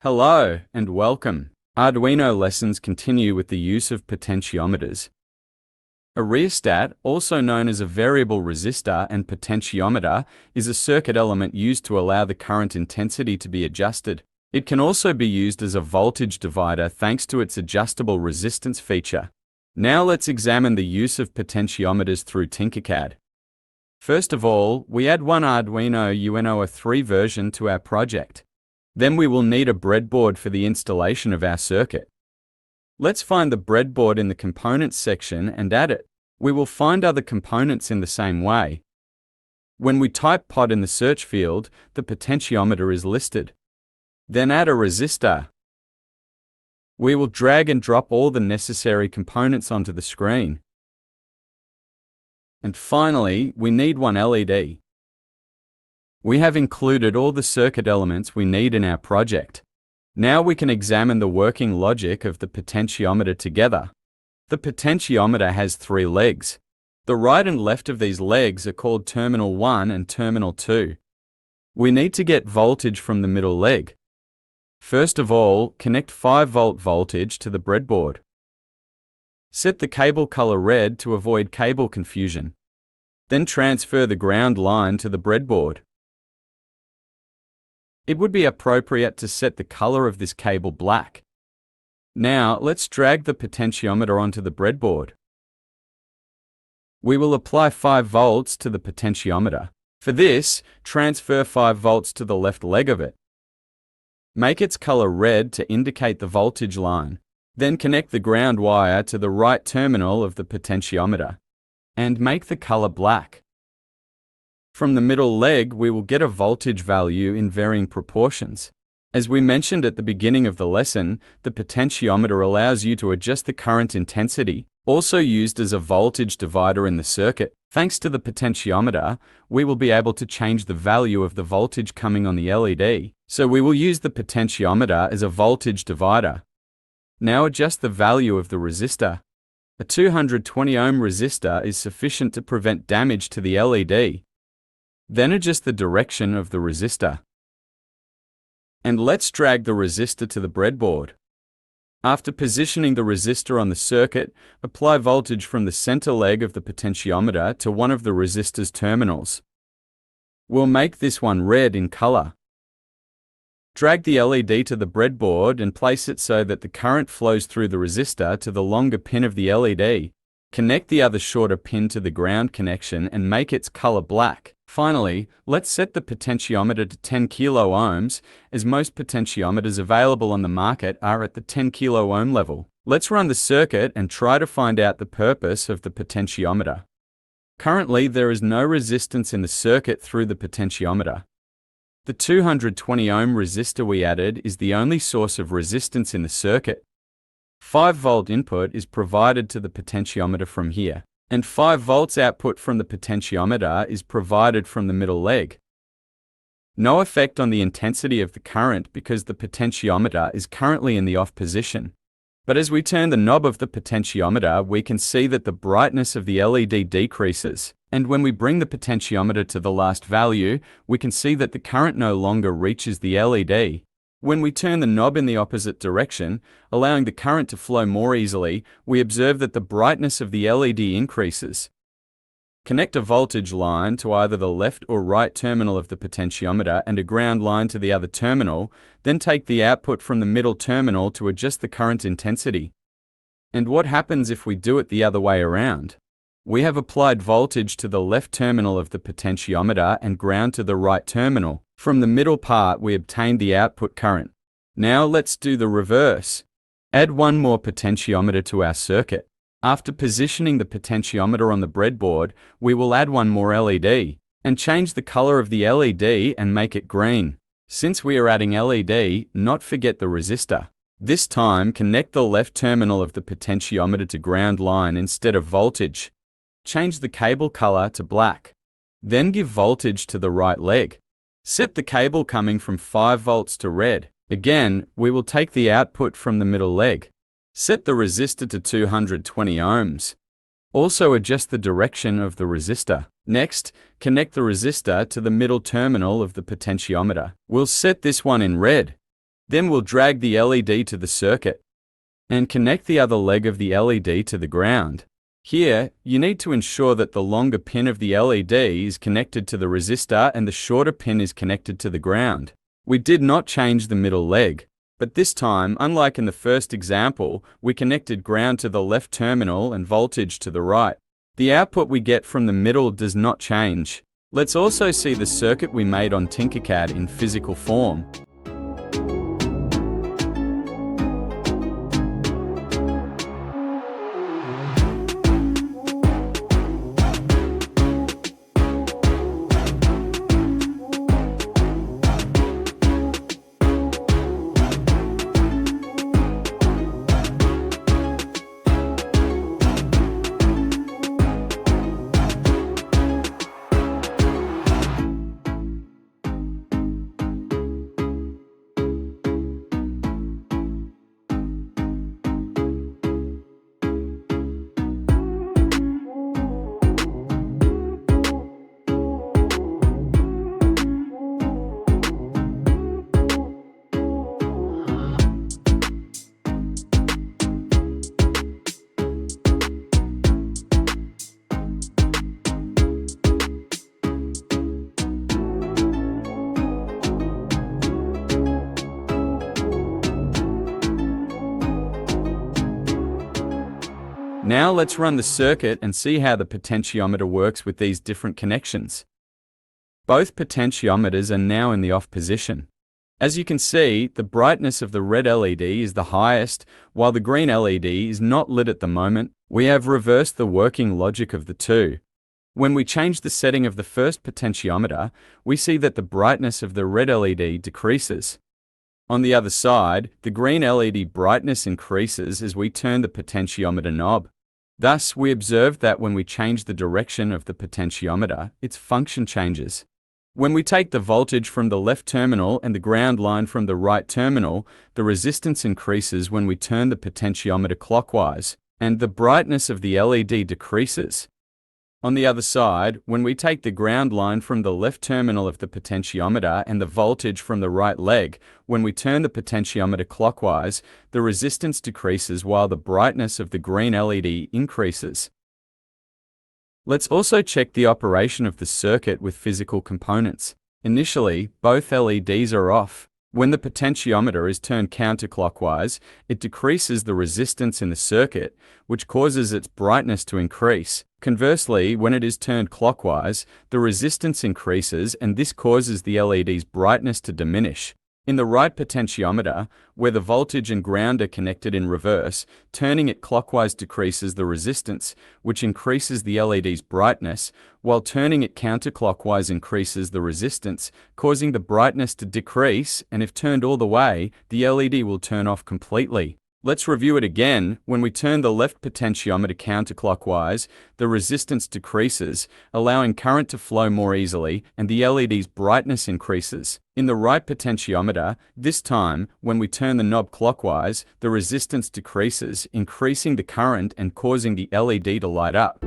Hello and welcome. Arduino lessons continue with the use of potentiometers. A rheostat, also known as a variable resistor and potentiometer, is a circuit element used to allow the current intensity to be adjusted. It can also be used as a voltage divider thanks to its adjustable resistance feature. Now let's examine the use of potentiometers through Tinkercad. First of all, we add one Arduino Uno 3 version to our project. Then we will need a breadboard for the installation of our circuit. Let's find the breadboard in the Components section and add it. We will find other components in the same way. When we type pot in the search field, the potentiometer is listed. Then add a resistor. We will drag and drop all the necessary components onto the screen. And finally, we need one LED. We have included all the circuit elements we need in our project. Now we can examine the working logic of the potentiometer together. The potentiometer has 3 legs. The right and left of these legs are called terminal 1 and terminal 2. We need to get voltage from the middle leg. First of all, connect 5-volt voltage to the breadboard. Set the cable color red to avoid cable confusion. Then transfer the ground line to the breadboard. It would be appropriate to set the color of this cable black. Now, let's drag the potentiometer onto the breadboard. We will apply 5 volts to the potentiometer. For this, transfer 5 volts to the left leg of it. Make its color red to indicate the voltage line. Then connect the ground wire to the right terminal of the potentiometer. And make the color black. From the middle leg, we will get a voltage value in varying proportions. As we mentioned at the beginning of the lesson, the potentiometer allows you to adjust the current intensity, also used as a voltage divider in the circuit. Thanks to the potentiometer, we will be able to change the value of the voltage coming on the LED, so we will use the potentiometer as a voltage divider. Now adjust the value of the resistor. A 220 ohm resistor is sufficient to prevent damage to the LED. Then adjust the direction of the resistor. And let's drag the resistor to the breadboard. After positioning the resistor on the circuit, apply voltage from the center leg of the potentiometer to one of the resistor's terminals. We'll make this one red in color. Drag the LED to the breadboard and place it so that the current flows through the resistor to the longer pin of the LED. Connect the other shorter pin to the ground connection and make its color black. Finally, let's set the potentiometer to 10 kilo ohms, as most potentiometers available on the market are at the 10 kilo ohm level. Let's run the circuit and try to find out the purpose of the potentiometer. Currently, there is no resistance in the circuit through the potentiometer. The 220 ohm resistor we added is the only source of resistance in the circuit. 5-volt input is provided to the potentiometer from here, and 5 volts output from the potentiometer is provided from the middle leg. No effect on the intensity of the current because the potentiometer is currently in the off position. But as we turn the knob of the potentiometer, we can see that the brightness of the LED decreases. And when we bring the potentiometer to the last value, we can see that the current no longer reaches the LED. When we turn the knob in the opposite direction, allowing the current to flow more easily, we observe that the brightness of the LED increases. Connect a voltage line to either the left or right terminal of the potentiometer and a ground line to the other terminal, then take the output from the middle terminal to adjust the current intensity. And what happens if we do it the other way around? We have applied voltage to the left terminal of the potentiometer and ground to the right terminal. From the middle part, we obtained the output current. Now let's do the reverse. Add one more potentiometer to our circuit. After positioning the potentiometer on the breadboard, we will add one more LED and change the color of the LED and make it green. Since we are adding LED, not forget the resistor. This time, connect the left terminal of the potentiometer to ground line instead of voltage. Change the cable color to black. Then give voltage to the right leg. Set the cable coming from 5 volts to red. Again, we will take the output from the middle leg. Set the resistor to 220 ohms. Also adjust the direction of the resistor. Next, connect the resistor to the middle terminal of the potentiometer. We'll set this one in red. Then we'll drag the LED to the circuit and connect the other leg of the LED to the ground. Here, you need to ensure that the longer pin of the LED is connected to the resistor and the shorter pin is connected to the ground. We did not change the middle leg, but this time, unlike in the first example, we connected ground to the left terminal and voltage to the right. The output we get from the middle does not change. Let's also see the circuit we made on Tinkercad in physical form. Now let's run the circuit and see how the potentiometer works with these different connections. Both potentiometers are now in the off position. As you can see, the brightness of the red LED is the highest, while the green LED is not lit at the moment. We have reversed the working logic of the two. When we change the setting of the first potentiometer, we see that the brightness of the red LED decreases. On the other side, the green LED brightness increases as we turn the potentiometer knob. Thus, we observe that when we change the direction of the potentiometer, its function changes. When we take the voltage from the left terminal and the ground line from the right terminal, the resistance increases when we turn the potentiometer clockwise, and the brightness of the LED decreases. On the other side, when we take the ground line from the left terminal of the potentiometer and the voltage from the right leg, when we turn the potentiometer clockwise, the resistance decreases while the brightness of the green LED increases. Let's also check the operation of the circuit with physical components. Initially, both LEDs are off. When the potentiometer is turned counterclockwise, it decreases the resistance in the circuit, which causes its brightness to increase. Conversely, when it is turned clockwise, the resistance increases and this causes the LED's brightness to diminish. In the right potentiometer, where the voltage and ground are connected in reverse, turning it clockwise decreases the resistance, which increases the LED's brightness, while turning it counterclockwise increases the resistance, causing the brightness to decrease, and if turned all the way, the LED will turn off completely. Let's review it again. When we turn the left potentiometer counterclockwise, the resistance decreases, allowing current to flow more easily, and the LED's brightness increases. In the right potentiometer, this time, when we turn the knob clockwise, the resistance decreases, increasing the current and causing the LED to light up.